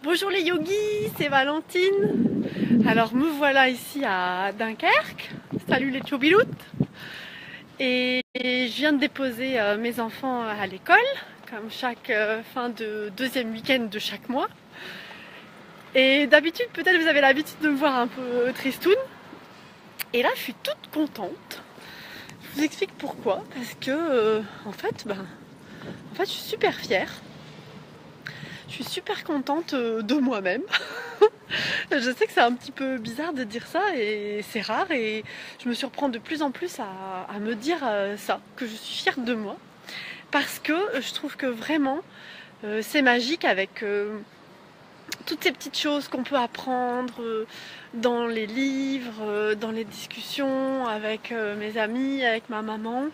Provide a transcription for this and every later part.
Bonjour les yogis, c'est Valentine. Alors me voilà ici à Dunkerque. Salut les tchoubiloutes. Et je viens de déposer mes enfants à l'école, comme chaque fin de deuxième week-end de chaque mois. Et d'habitude, peut-être vous avez l'habitude de me voir un peu tristoune. Et là, je suis toute contente. Je vous explique pourquoi. Parce que, en fait, je suis super fière. Je suis super contente de moi-même. Je sais que c'est un petit peu bizarre de dire ça et c'est rare et je me surprends de plus en plus à me dire ça, que je suis fière de moi. Parce que je trouve que vraiment c'est magique avec toutes ces petites choses qu'on peut apprendre dans les livres, dans les discussions avec mes amis, avec ma maman.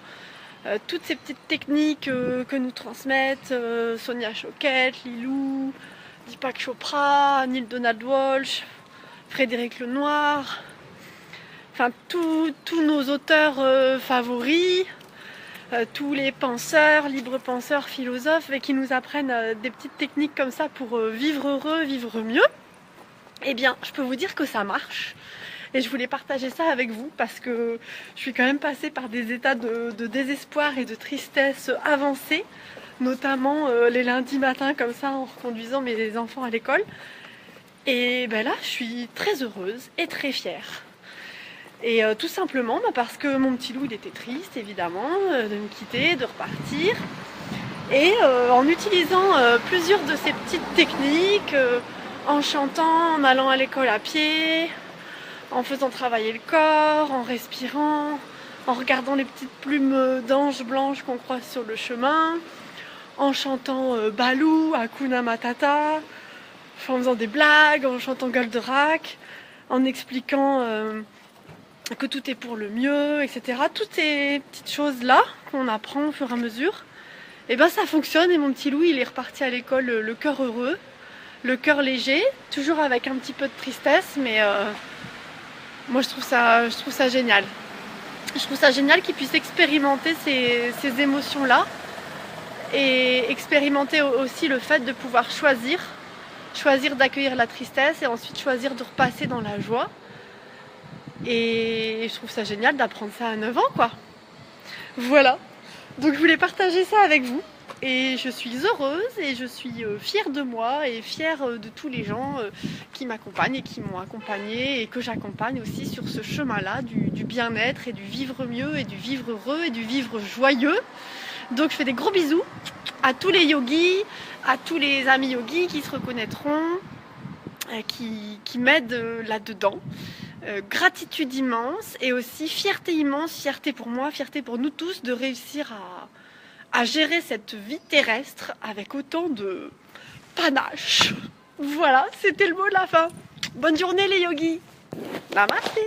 Toutes ces petites techniques que nous transmettent Sonia Choquette, Lilou, Deepak Chopra, Neil Donald Walsh, Frédéric Lenoir, enfin tous nos auteurs favoris, tous les penseurs, libres penseurs, philosophes, et qui nous apprennent des petites techniques comme ça pour vivre heureux, vivre mieux. Eh bien, je peux vous dire que ça marche. Et je voulais partager ça avec vous parce que je suis quand même passée par des états de désespoir et de tristesse avancés, notamment les lundis matins comme ça en reconduisant mes enfants à l'école. Et ben là, je suis très heureuse et très fière. Et tout simplement parce que mon petit loup il était triste évidemment de me quitter, de repartir. Et en utilisant plusieurs de ces petites techniques, en chantant, en allant à l'école à pied, en faisant travailler le corps, en respirant, en regardant les petites plumes d'anges blanches qu'on croise sur le chemin, en chantant Balou, Hakuna Matata, en faisant des blagues, en chantant Goldorak, en expliquant que tout est pour le mieux, etc. Toutes ces petites choses-là qu'on apprend au fur et à mesure, et ben ça fonctionne et mon petit loup il est reparti à l'école le cœur heureux, le cœur léger, toujours avec un petit peu de tristesse, mais moi je trouve ça génial. Je trouve ça génial qu'il puisse expérimenter ces émotions-là et expérimenter aussi le fait de pouvoir choisir d'accueillir la tristesse et ensuite choisir de repasser dans la joie. Et je trouve ça génial d'apprendre ça à 9 ans, quoi. Voilà. Donc je voulais partager ça avec vous. Et je suis heureuse et je suis fière de moi et fière de tous les gens qui m'accompagnent et qui m'ont accompagnée et que j'accompagne aussi sur ce chemin-là du bien-être et du vivre mieux et du vivre heureux et du vivre joyeux. Donc je fais des gros bisous à tous les yogis, à tous les amis yogis qui se reconnaîtront, qui m'aident là-dedans. Gratitude immense et aussi fierté immense, fierté pour moi, fierté pour nous tous de réussir à gérer cette vie terrestre avec autant de panache. Voilà, c'était le mot de la fin. Bonne journée les yogis. Namaste.